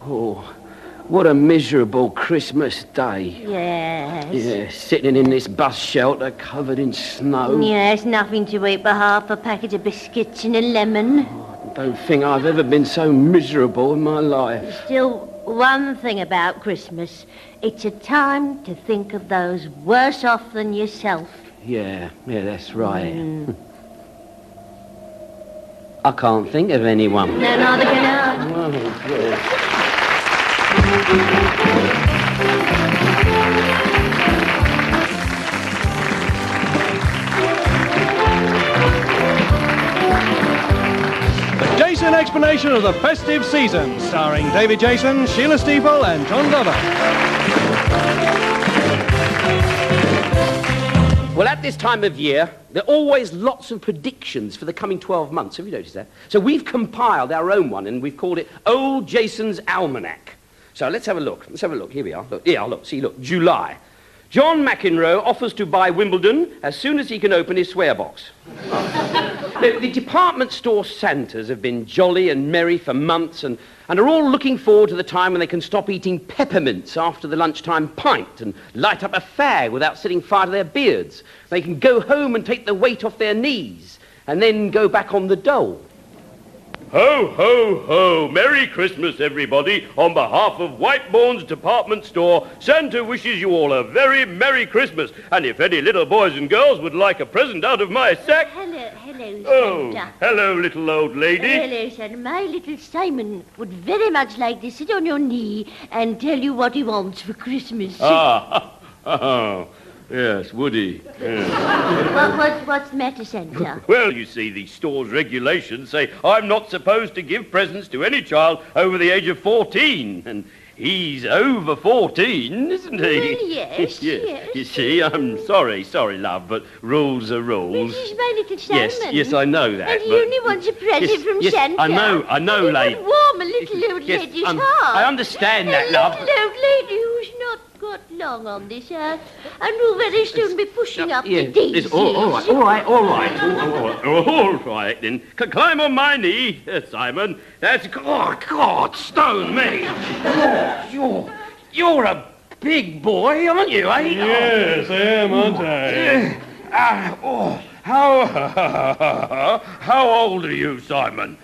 Oh, what a miserable Christmas day. Yes. Yeah, sitting in this bus shelter covered in snow. Yes, nothing to eat but half a packet of biscuits and a lemon. I don't think I've ever been so miserable in my life. Still, one thing about Christmas. It's a time to think of those worse off than yourself. Yeah, that's right. I can't think of anyone. No, neither can I. Oh, good. The Jason explanation of the festive season, starring David Jason, Sheila Steafel and John Glover. Well, at this time of year, there are always lots of predictions for the coming 12 months. Have you noticed that? So we've compiled our own one, and we've called it Old Jason's Almanac. So let's have a look. Here we are. Look. See, July. John McEnroe offers to buy Wimbledon as soon as he can open his swear box. The department store Santas have been jolly and merry for months and are all looking forward to the time when they can stop eating peppermints after the lunchtime pint and light up a fag without setting fire to their beards. They can go home and take the weight off their knees and then go back on the dole. Ho, ho, ho. Merry Christmas, everybody. On behalf of Whitebourne's department store, Santa wishes you all a very Merry Christmas. And if any little boys and girls would like a present out of my sack... Hello, Santa. Oh, hello, little old lady. Hello, Santa. My little Simon would very much like to sit on your knee and tell you what he wants for Christmas. Yes, Woody. Yes. What's the matter, Santa? Well, you see, the store's regulations say I'm not supposed to give presents to any child over the age of 14. And he's over 14, isn't he? Well, yes. You see, I'm sorry, love, but rules are rules. This is my little Simon. Yes, I know that. And he only wants a present from Santa. I know, lady. It would warm a little old lady's heart. I understand that, love. A little old lady who's not got long on this earth and will very soon be pushing up the daisies. All right, then. Climb on my knee, Simon. That's... Oh, God, stone me. Oh, you're a big boy, aren't you, eh? Yes, I am, aren't I? How old are you, Simon?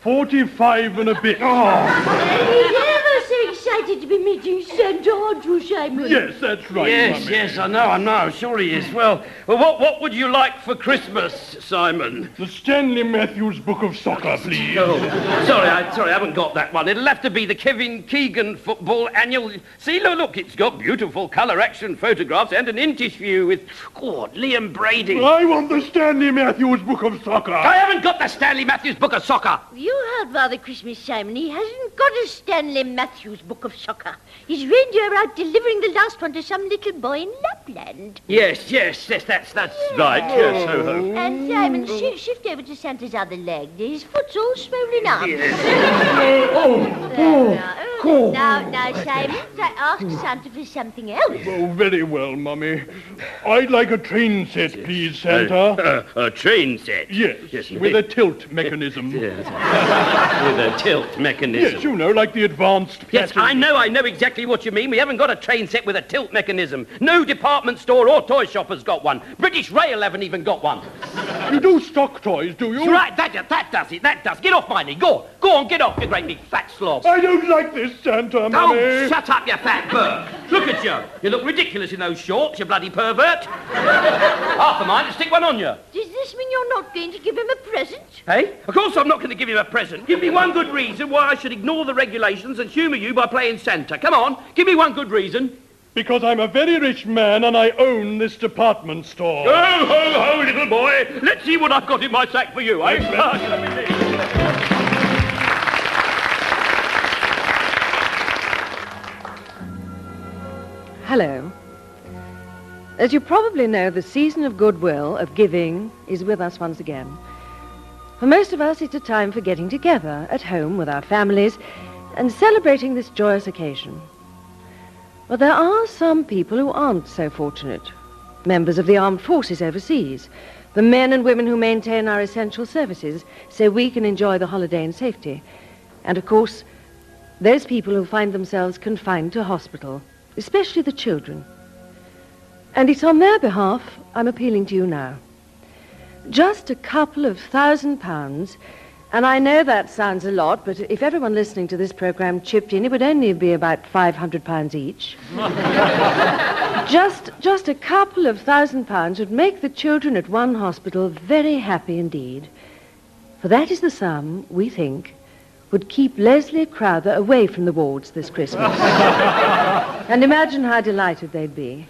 45 and a bit. Ever so excited to be meeting Santa, aren't you, Simon? Yes, that's right, Mummy. Yes, I know, sure he is. Well, what would you like for Christmas, Simon? The Stanley Matthews Book of Soccer, please. Oh, sorry, I haven't got that one. It'll have to be the Kevin Keegan football annual... See, look, it's got beautiful colour action photographs and an interview with, Liam Brady. I want the Stanley Matthews Book of Soccer. I haven't got the Stanley Matthews Book of Soccer. You heard Father Christmas, Simon. He hasn't got a Stanley Matthews Book of Soccer. His reindeer out delivering the last one to some little boy in Lapland. Yes, that's right. Yes, ho, ho. And Simon, shift over to Santa's other leg. His foot's all swollen up. Now, Simon, ask Santa for something else. Oh, very well, Mummy. I'd like a train set, please, Santa. A train set? Yes, with a tilt mechanism. Yes. With a tilt mechanism. Yes, you know, like the advanced Yes, passenger. I know exactly what you mean. We haven't got a train set with a tilt mechanism. No department store or toy shop has got one. British Rail haven't even got one. You do stock toys, do you? Right, that does it. Get off my knee. Go on, get off, you great big fat slob. I don't like this, Santa, Mummy. Oh, shut up, you fat bird. Look at you. You look ridiculous in those shorts, you bloody pervert. Half a mind to stick one on you. Does this mean you're not going to give him a present? Hey? Of course I'm not going to give him a present. Give me one good reason why I should ignore the regulations and humour you by playing Santa. Come on, give me one good reason. Because I'm a very rich man and I own this department store. Ho, ho, ho, little boy. Let's see what I've got in my sack for you, eh? Hello. As you probably know, the season of goodwill, of giving, is with us once again. For most of us, it's a time for getting together at home with our families and celebrating this joyous occasion. But there are some people who aren't so fortunate. Members of the armed forces overseas, the men and women who maintain our essential services so we can enjoy the holiday in safety. And, of course, those people who find themselves confined to hospital, especially the children. And it's on their behalf I'm appealing to you now. Just a couple of £1,000, and I know that sounds a lot, but if everyone listening to this program chipped in, it would only be about £500 each. Just a couple of £1,000 would make the children at one hospital very happy indeed. For that is the sum, we think, would keep Leslie Crowther away from the wards this Christmas. And imagine how delighted they'd be.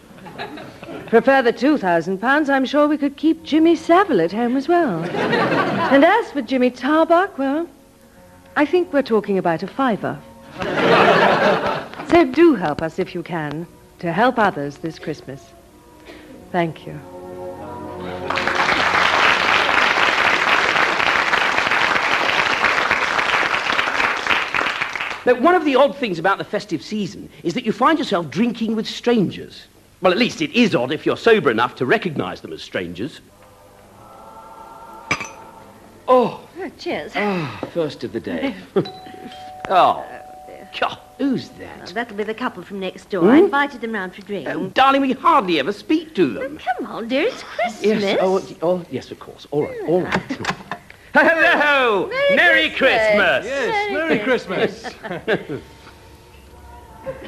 For a further £2,000, I'm sure we could keep Jimmy Savile at home as well. And as for Jimmy Tarbuck, well, I think we're talking about a £5. So do help us if you can to help others this Christmas. Thank you. Now, one of the odd things about the festive season is that you find yourself drinking with strangers. Well, at least it is odd if you're sober enough to recognise them as strangers. Oh, cheers. first of the day. Oh, God, who's that? That'll be the couple from next door. I invited them round for a drink. Oh, darling, we hardly ever speak to them. Come on, dear, it's Christmas. Yes, oh, yes, of course. All right. Hello! Merry Christmas! Yes, Merry Christmas.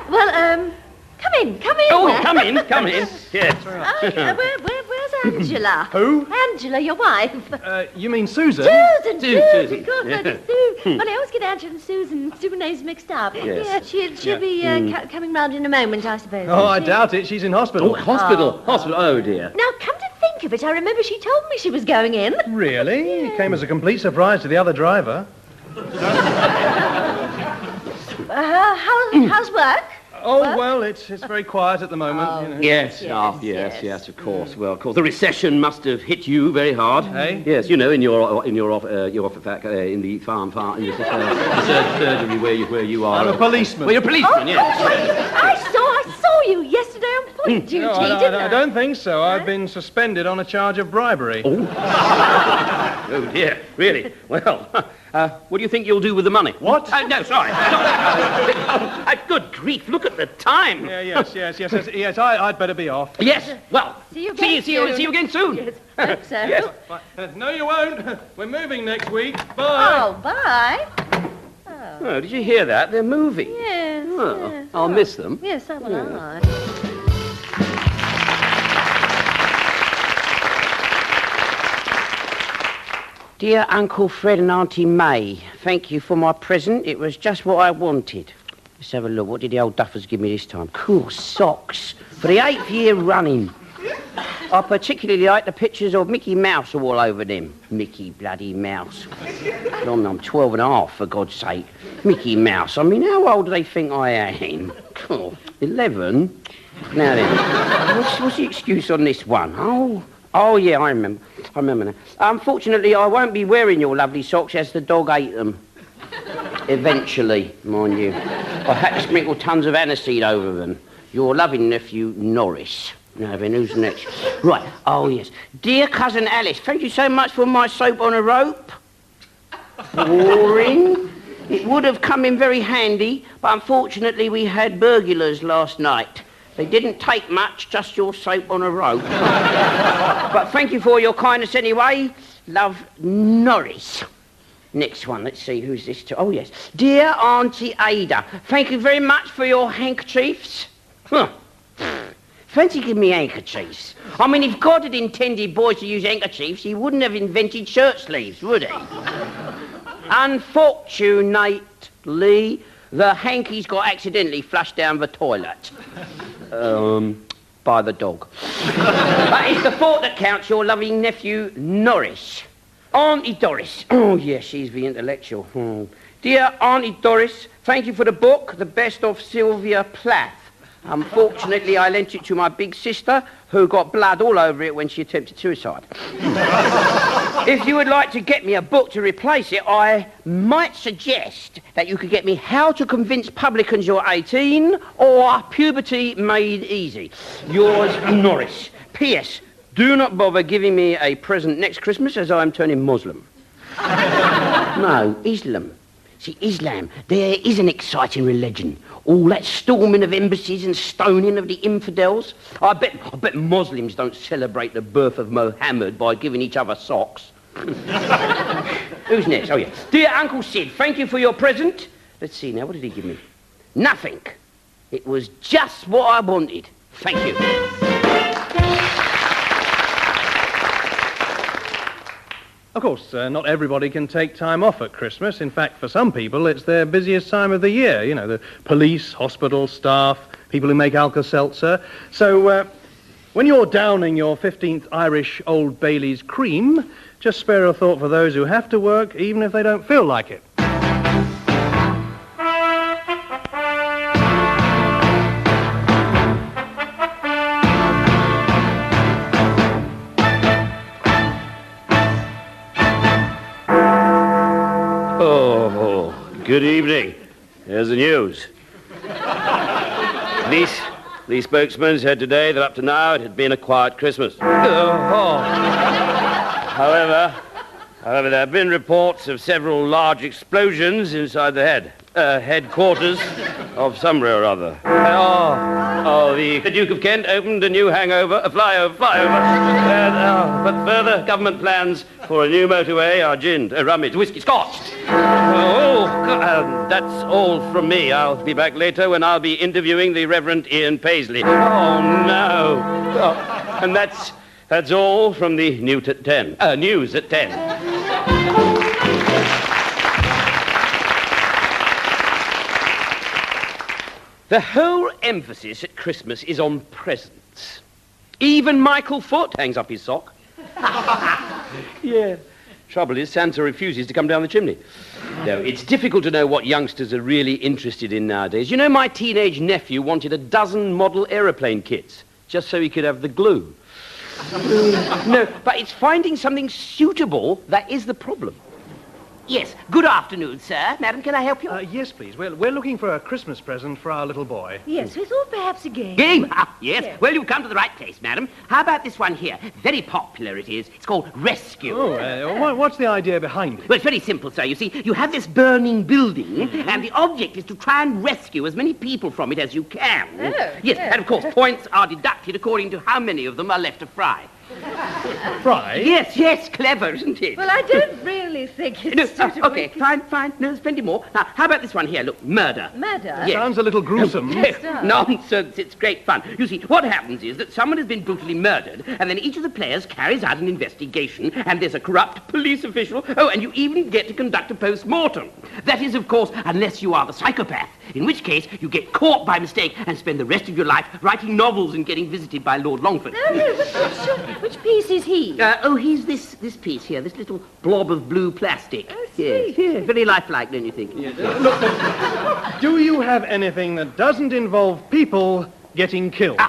Well, come in. Oh, come in. Yes. Where's Angela? Who? Angela, your wife. You mean Susan? Susan. God, Yeah. Sue. Well, I always get Angela and Susan names mixed up. Yes. Yeah, she'll be coming round in a moment, I suppose. Oh, I doubt it. She's in hospital. Oh, hospital. Oh, dear. Now, come to think of it, I remember she told me she was going in. Really? It came as a complete surprise to the other driver. How's work? Oh, well, it's very quiet at the moment. You know. Yes, yes, of course. Well, of course, the recession must have hit you very hard. Hey? Yes, you know, in the farm, in the surgery where you are. I'm a policeman. Well, you're a policeman, yes. I saw you yesterday on point duty, No, didn't I don't think so. I've been suspended on a charge of bribery. Oh, dear, really? Well, what do you think you'll do with the money? What? No, sorry. Good grief, look at the time. Yes, I'd better be off. Yes, well, See you again soon. Yes, hope so. Yes. No, you won't. We're moving next week. Bye. Oh, bye. Oh, did you hear that? They're moving. Yes. Well, yes. I'll miss them. Yes, so will I. Dear Uncle Fred and Auntie May, thank you for my present. It was just what I wanted. Let's have a look. What did the old duffers give me this time? Cool socks. For the 8th year running. I particularly like the pictures of Mickey Mouse all over them. Mickey bloody Mouse. I'm 12 and a half, for God's sake. Mickey Mouse. I mean, how old do they think I am? Oh, 11? Now then, what's the excuse on this one? Oh, yeah, I remember now. Unfortunately, I won't be wearing your lovely socks as the dog ate them. Eventually, mind you. I had to sprinkle tons of aniseed over them. Your loving nephew, Norris. Now then, who's next? Right, oh, yes. Dear Cousin Alice, thank you so much for my soap on a rope. Boring. It would have come in very handy, but unfortunately we had burglars last night. They didn't take much, just your soap on a rope. But thank you for your kindness anyway. Love, Norris. Next one, let's see, who's this to? Oh, yes. Dear Auntie Ada, thank you very much for your handkerchiefs. Huh. Fancy giving me handkerchiefs. I mean, if God had intended boys to use handkerchiefs, he wouldn't have invented shirt sleeves, would he? Unfortunately, the hankies got accidentally flushed down the toilet. By the dog. But it's the thought that counts, your loving nephew, Norris. Auntie Doris. Oh, yes, she's the intellectual. Dear Auntie Doris, thank you for the book, The Best of Sylvia Plath. Unfortunately, I lent it to my big sister, who got blood all over it when she attempted suicide. If you would like to get me a book to replace it, I might suggest that you could get me How to Convince Publicans You're 18 or Puberty Made Easy. Yours, Norris. P.S. Do not bother giving me a present next Christmas as I am turning Muslim. No, Islam. See, Islam, there is an exciting religion. All that storming of embassies and stoning of the infidels. I bet Muslims don't celebrate the birth of Mohammed by giving each other socks. Who's next? Oh, yeah. Dear Uncle Sid, thank you for your present. Let's see now, what did he give me? Nothing. It was just what I wanted. Thank you. Of course, not everybody can take time off at Christmas. In fact, for some people, it's their busiest time of the year. You know, the police, hospital staff, people who make Alka-Seltzer. So, when you're downing your 15th Irish Old Bailey's cream, just spare a thought for those who have to work, even if they don't feel like it. Good evening. Here's the news. Police spokesman said today that up to now it had been a quiet Christmas. However, there have been reports of several large explosions inside the headquarters of somewhere or other. The Duke of Kent opened a new flyover. But further government plans for a new motorway are ginned, rummaged, whiskey, scotched. That's all from me. I'll be back later when I'll be interviewing the Reverend Ian Paisley. Oh, no. And that's all from the news at 10. The whole emphasis at Christmas is on presents. Even Michael Foot hangs up his sock. Yeah. Trouble is, Santa refuses to come down the chimney. No, it's difficult to know what youngsters are really interested in nowadays. You know, my teenage nephew wanted a dozen model aeroplane kits, just so he could have the glue. No, but it's finding something suitable that is the problem. Yes, good afternoon, sir. Madam, can I help you? Yes, please. We're looking for a Christmas present for our little boy. Yes, we thought perhaps a game. Game? Yes. Well, you've come to the right place, madam. How about this one here? Very popular it is. It's called Rescue. What's the idea behind it? Well, it's very simple, sir. You see, you have this burning building, and the object is to try and rescue as many people from it as you can. Yes, and of course, points are deducted according to how many of them are left to fry. Fry? Yes, clever, isn't it? Well, I don't really think it's suitable. Okay, fine. No, there's plenty more. Now, how about this one here? Look, murder. Murder? Yes. Sounds a little gruesome. Nonsense, it's great fun. You see, what happens is that someone has been brutally murdered, and then each of the players carries out an investigation, and there's a corrupt police official. Oh, and you even get to conduct a post-mortem. That is, of course, unless you are the psychopath, in which case you get caught by mistake and spend the rest of your life writing novels and getting visited by Lord Longford. No, but which piece is he? He's this piece here, this little blob of blue plastic. Oh, sweet. Yes, very lifelike, don't you think? Look, do you have anything that doesn't involve people getting killed?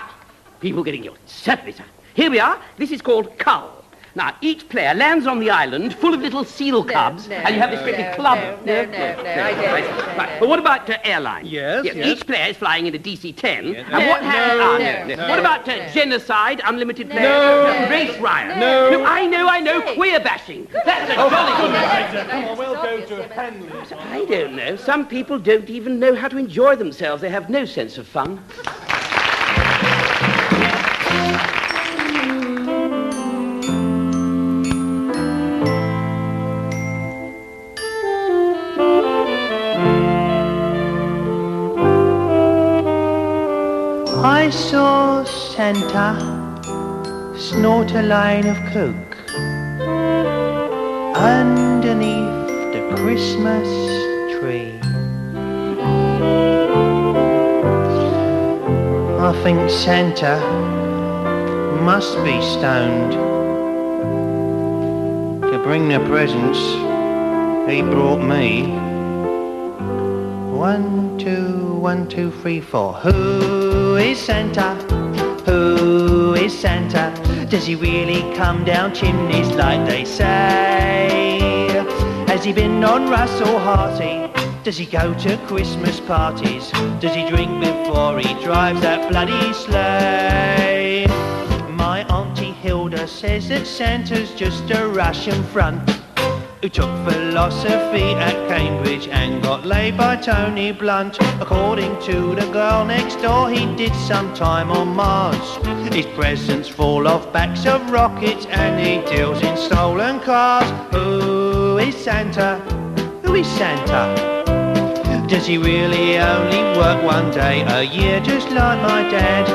People getting killed. Certainly, sir. Here we are. This is called Cull. Now, each player lands on the island full of little seal cubs, and you have this great big club. No, I don't. Right. But what about airline? Yes. Each player is flying in a DC-10. Yes. And what No. about genocide, unlimited players? No. Race riot? No. I know. Queer bashing. That's a jolly good one. Come on, we'll go to Henley's. I don't know. Some people don't even know how to enjoy themselves. They have no sense of fun. I saw Santa snort a line of coke underneath the Christmas tree. I think Santa must be stoned to bring the presents he brought me. 1, 2, 1, 2, 3, 4. Who is Santa? Who is Santa? Does he really come down chimneys like they say? Has he been on Russell Harty? Does he go to Christmas parties? Does he drink before he drives that bloody sleigh? My Auntie Hilda says that Santa's just a Russian front. who took philosophy at Cambridge and got laid by Tony Blunt. According to the girl next door, he did some time on Mars. His presents fall off backs of rockets and he deals in stolen cars. Who is Santa? Who is Santa? Does he really only work one day a year, just like my dad?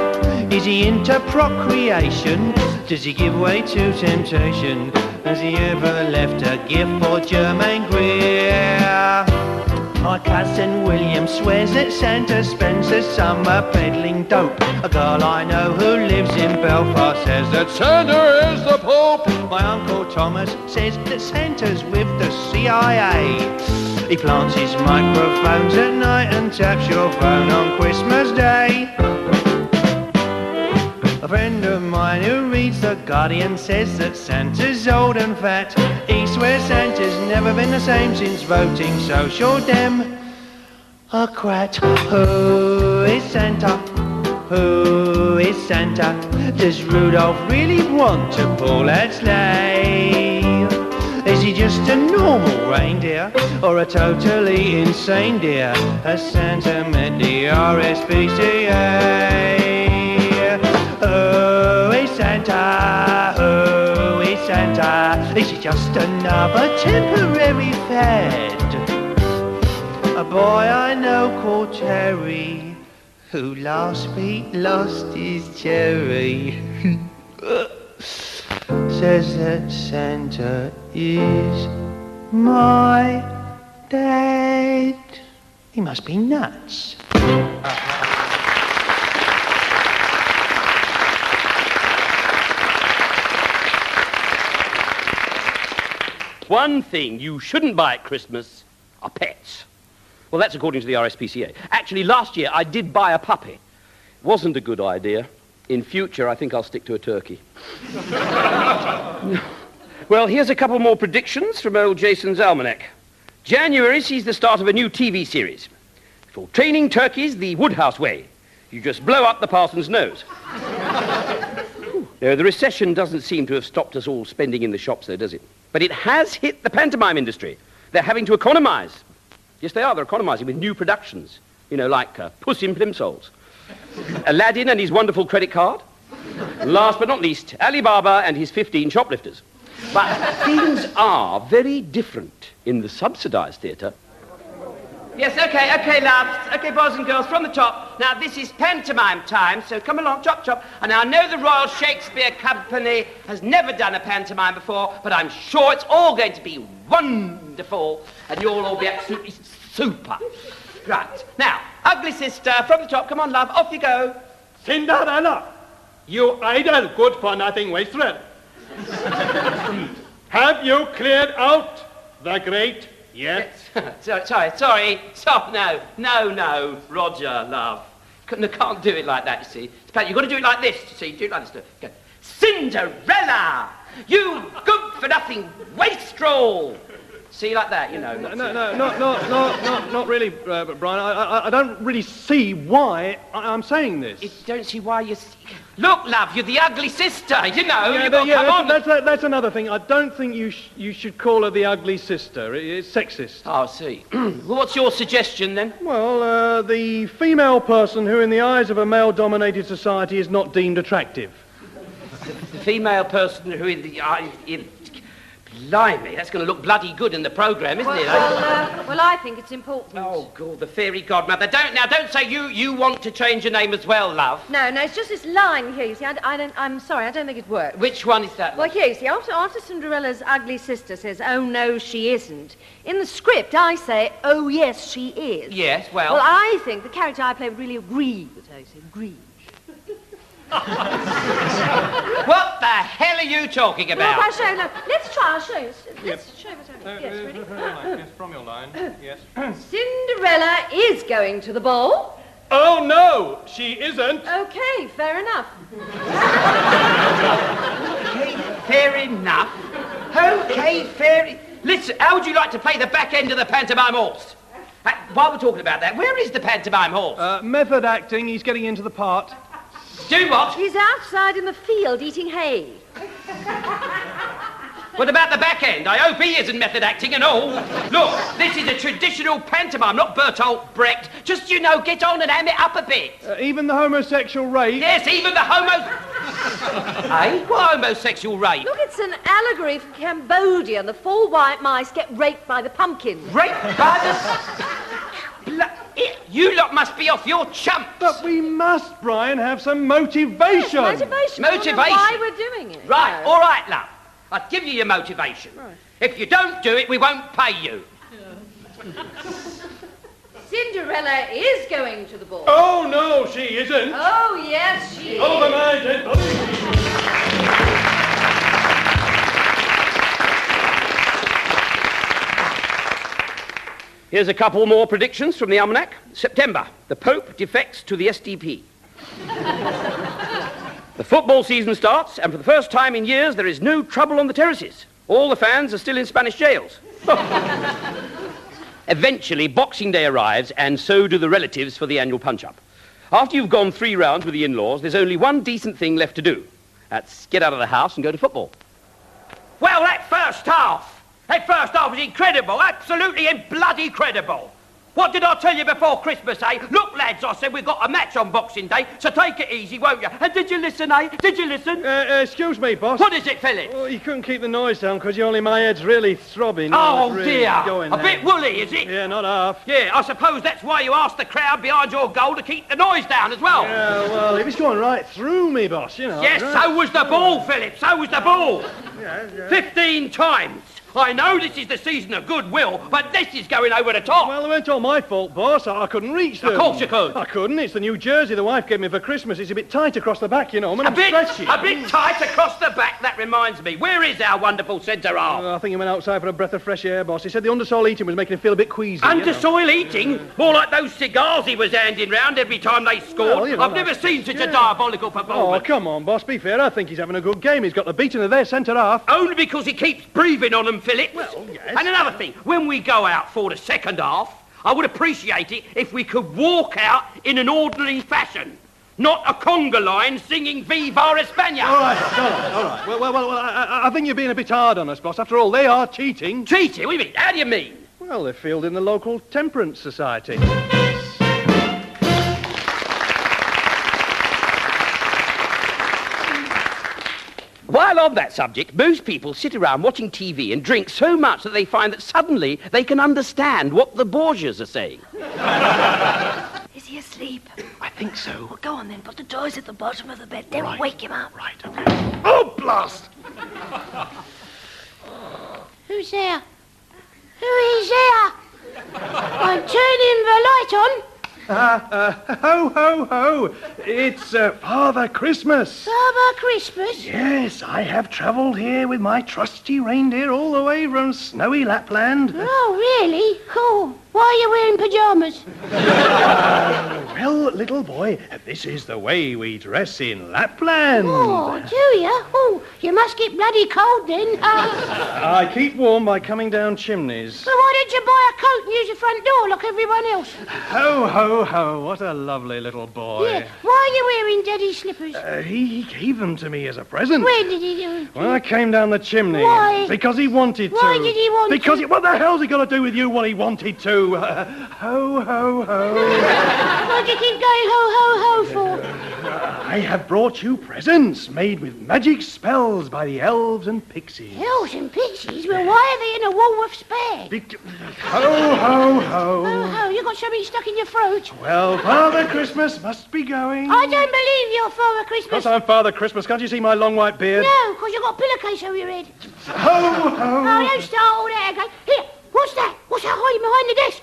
Is he into procreation? Does he give way to temptation? Has he ever left a gift for Germaine Greer? My cousin William swears that Santa spends the summer peddling dope. A girl I know who lives in Belfast says that Santa is the Pope. My Uncle Thomas says that Santa's with the CIA. He plants his microphones at night and taps your phone on Christmas Day. A friend of mine who reads The Guardian says that Santa's old and fat. He swears Santa's never been the same since voting Social Democrat. Who is Santa? Who is Santa? Does Rudolph really want to pull that sleigh? Is he just a normal reindeer or a totally insane deer? Has Santa met the RSPCA? Who is Santa? Who is Santa? Is he just another temporary fad? A boy I know called Terry, who last week lost his cherry, says that Santa is my dad. He must be nuts. One thing you shouldn't buy at Christmas are pets. Well, that's according to the RSPCA. Actually, last year I did buy a puppy. Wasn't a good idea. In future, I think I'll stick to a turkey. Well, here's a couple more predictions from old Jasons Almanac. January sees the start of a new TV series. For training turkeys the Woodhouse way. You just blow up the parson's nose. No, the recession doesn't seem to have stopped us all spending in the shops, though, does it? But it has hit the pantomime industry. They're having to economise. Yes, they are. They're economising with new productions. You know, like Puss in Plimsolls. Aladdin and his wonderful credit card. Last but not least, Alibaba and his 15 shoplifters. But things are very different in the subsidised theatre. Yes, okay, loves. Okay, boys and girls, from the top. Now, this is pantomime time, so come along, chop, chop. And I know the Royal Shakespeare Company has never done a pantomime before, but I'm sure it's all going to be wonderful, and you'll all be absolutely super. Right. Now, ugly sister, from the top, come on, love, off you go. Cinderella, you idle, good-for-nothing wastrel. Have you cleared out the grate yet? Sorry. Stop, no, Roger, love. Can't do it like that, you see. You've got to do it like this, you see. Do it like this. Go. Cinderella, you good-for-nothing wastrel. See, like that, you know. Not really, Brian. I don't really see why I'm saying this. You don't see why you... Look, love, you're the ugly sister, you know. That's another thing. I don't think you should call her the ugly sister. It's sexist. Oh, I see. Well, what's your suggestion, then? Well, the female person who, in the eyes of a male-dominated society, is not deemed attractive. The female person who, in the eye... Blimey, that's going to look bloody good in the programme, isn't it? Well, I think it's important. Oh, God, the fairy godmother. Don't say you want to change your name as well, love. No, it's just this line here, you see. I'm sorry, I don't think it works. Which one is that? Well, here, you see, after Cinderella's ugly sister says, oh, no, she isn't, in the script, I say, oh, yes, she is. Yes, well... Well, I think the character I play would really agree with her, you see, agree. What the hell are you talking about? Well, I'll show you. No, let's try. I'll show you. Let's show you what's happening. Yes, ready? Yes, from your line. Yes. Cinderella is going to the ball. Oh, no, she isn't. Okay, fair enough. Okay, fair enough. Okay, fair... Listen, how would you like to play the back end of the pantomime horse? While we're talking about that, where is the pantomime horse? Method acting. He's getting into the part. Do what? He's outside in the field eating hay. What about the back end? I hope he isn't method acting and all. Look, this is a traditional pantomime, not Bertolt Brecht. Just, get on and ham it up a bit. Even the homosexual rape? Yes, even the What homosexual rape? Look, it's an allegory from Cambodia, and the 4 white mice get raped by the pumpkins. Raped by the... You lot must be off your chumps. But we must, Brian, have some motivation. Yes, motivation. Motivation. Why we're doing it. Right, all right, love. I'll give you your motivation. Right. If you don't do it, we won't pay you. Cinderella is going to the ball. Oh, no, she isn't. Oh, yes, she is. Over my dead body. Here's a couple more predictions from the Almanac. September, the Pope defects to the SDP. The football season starts, and for the first time in years, there is no trouble on the terraces. All the fans are still in Spanish jails. Eventually, Boxing Day arrives, and so do the relatives for the annual punch-up. After you've gone 3 rounds with the in-laws, there's only one decent thing left to do. That's get out of the house and go to football. Well, that first half was incredible, absolutely and bloody credible. What did I tell you before Christmas, eh? Look, lads, I said we've got a match on Boxing Day, so take it easy, won't you? And did you listen, eh? Did you listen? Excuse me, boss. What is it, Philip? Oh, you couldn't keep the noise down because my head's really throbbing. Oh, It's really dear. going A there. bit woolly, is it? Yeah, not half. Yeah, I suppose that's why you asked the crowd behind your goal to keep the noise down as well. Yeah, well, it was going right through me, boss, Yes, Right. so was the ball, Philip, so was the ball. Yeah. 15 times. I know this is the season of goodwill, but this is going over the top. Well, it weren't all my fault, boss. I couldn't reach them. Of course you could. I couldn't. It's the new jersey the wife gave me for Christmas. It's a bit tight across the back, I'm A bit stretchy. tight across the back, that reminds me. Where is our wonderful centre-half? I think he went outside for a breath of fresh air, boss. He said the undersoil eating was making him feel a bit queasy. Undersoil eating? More like those cigars he was handing round every time they scored. Well, I've never seen such a diabolical Oh, performance. come on, boss. Be fair. I think he's having a good game. He's got the beating of their centre-half. Only because he keeps breathing on them, Philip. Well, yes. And another thing, when we go out for the second half, I would appreciate it if we could walk out in an orderly fashion. Not a conga line singing Viva España. All right. Well, I think you're being a bit hard on us, boss. After all, they are cheating. Cheating? What do you mean? How do you mean? Well, they're fielding the local temperance society. While on that subject, most people sit around watching TV and drink so much that they find that suddenly they can understand what the Borgias are saying. Is he asleep? I think so. Well, go on then, put the toys at the bottom of the bed. Don't wake him up. Right, okay. Oh, blast! Who's there? Who is there? I'm turning the light on. Ho, ho, ho! It's Father Christmas. Father Christmas? Yes, I have travelled here with my trusty reindeer all the way from snowy Lapland. Oh, really? Cool. Why are you wearing pyjamas? Well, little boy, this is the way we dress in Lapland. Oh, do you? Oh, you must get bloody cold then. I keep warm by coming down chimneys. Well, why don't you buy a coat and use the front door like everyone else? Ho, ho, ho, what a lovely little boy. Yeah. Why are you wearing Daddy's slippers? He gave them to me as a present. When did he do it? When I came down the chimney. Why? Because he wanted to. Why did he want because to? What the hell's he got to do with you what he wanted to? Ho, ho, ho. What do you keep going ho, ho, ho for? I have brought you presents made with magic spells by the elves and pixies. Elves and pixies? Well, why are they in a Woolworth's bag? Ho, ho, ho. Oh, ho, you got something stuck in your throat? Well, Father Christmas must be going. I don't believe you're Father Christmas. Because I'm Father Christmas. Can't you see my long white beard? No, because you've got a pillowcase over your head. Ho, ho. Oh, don't start all that again. Here, what's that? What's that hiding behind the desk?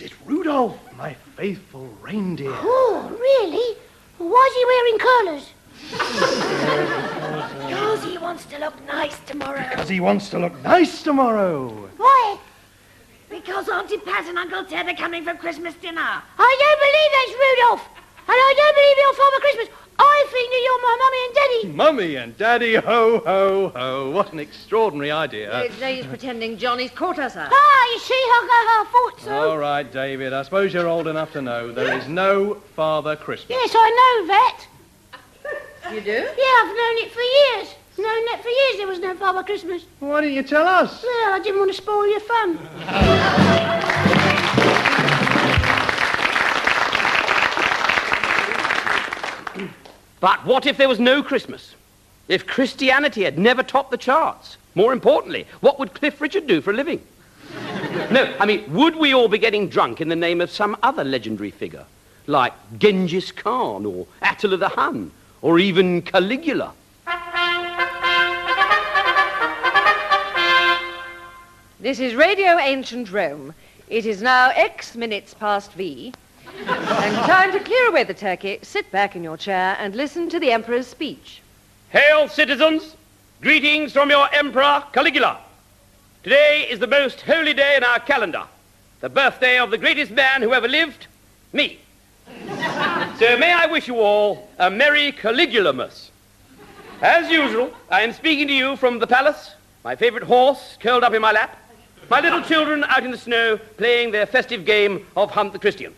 It's Rudolph, my faithful reindeer. Oh, really? Why is he wearing colours? Because he wants to look nice tomorrow. Because he wants to look nice tomorrow. Why? Because Auntie Pat and Uncle Ted are coming for Christmas dinner. I don't believe that's Rudolph. And I don't believe you're Father Christmas. I think that you're my mummy and daddy. Mummy and Daddy, ho, ho, ho. What an extraordinary idea. He's pretending Johnny's caught us out. Ah, you see, I thought so. All right, David, I suppose you're old enough to know there is no Father Christmas. Yes, I know that. You do? Yeah, I've known it for years. No, not for years there was no Father Christmas. Why didn't you tell us? Well, I didn't want to spoil your fun. But what if there was no Christmas? If Christianity had never topped the charts? More importantly, what would Cliff Richard do for a living? No, I mean, would we all be getting drunk in the name of some other legendary figure? Like Genghis Khan, or Attila the Hun, or even Caligula? This is Radio Ancient Rome. It is now X minutes past V. And time to clear away the turkey, sit back in your chair, and listen to the Emperor's speech. Hail, citizens! Greetings from your Emperor Caligula. Today is the most holy day in our calendar, the birthday of the greatest man who ever lived, me. So may I wish you all a Merry Caligulamas. As usual, I am speaking to you from the palace, my favorite horse curled up in my lap, my little children out in the snow playing their festive game of Hunt the Christian,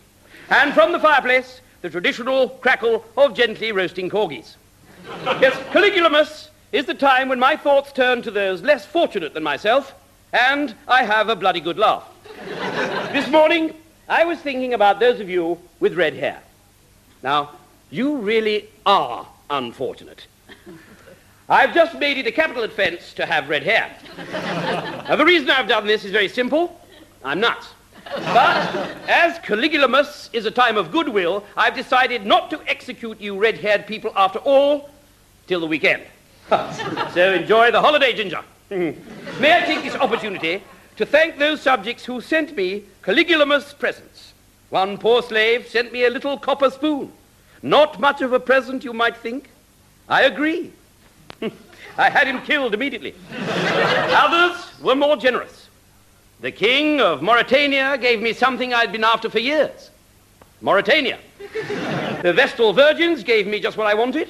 and from the fireplace, the traditional crackle of gently roasting corgis. Yes, Caligulamas is the time when my thoughts turn to those less fortunate than myself, and I have a bloody good laugh. This morning, I was thinking about those of you with red hair. Now, you really are unfortunate. I've just made it a capital offense to have red hair. Now, the reason I've done this is very simple. I'm nuts. But as Caligulamas is a time of goodwill, I've decided not to execute you red-haired people after all till the weekend. So enjoy the holiday, Ginger. May I take this opportunity to thank those subjects who sent me Caligulamas presents. One poor slave sent me a little copper spoon. Not much of a present, you might think. I agree. I had him killed immediately. Others were more generous. The king of Mauritania gave me something I'd been after for years. Mauritania. The Vestal Virgins gave me just what I wanted.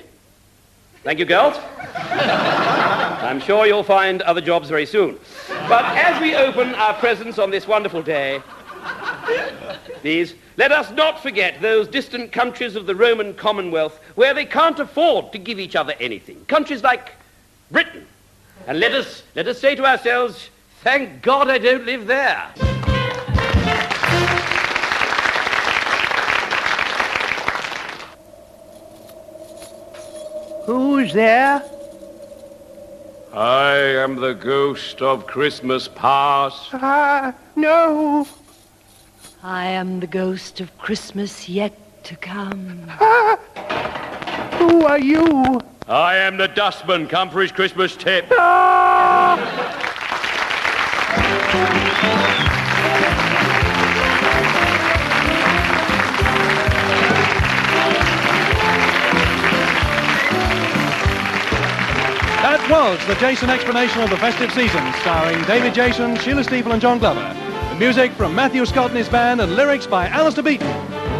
Thank you, girls. I'm sure you'll find other jobs very soon. But as we open our presents on this wonderful day, please, let us not forget those distant countries of the Roman Commonwealth where they can't afford to give each other anything. Countries like Britain. And let us say to ourselves, thank God I don't live there. Who's there? I am the ghost of Christmas past. No. I am the ghost of Christmas yet to come. Who are you? I am the dustman come for his Christmas tip. That was the Jason explanation of the festive season, starring David Jason, Sheila Steafel and John Glover. The music from Matthew Scott and his band and lyrics by Alistair Beaton.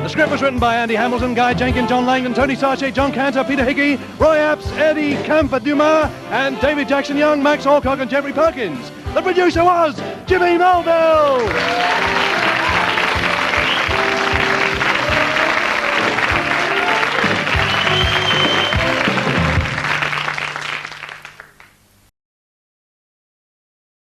The script was written by Andy Hamilton, Guy Jenkins, John Langdon, Tony Sarche, John Cantor, Peter Hickey, Roy Apps, Eddie Camper-Dumas, and David Jackson Young, Max Alcock and Jeffrey Perkins. The producer was Jimmy Melville.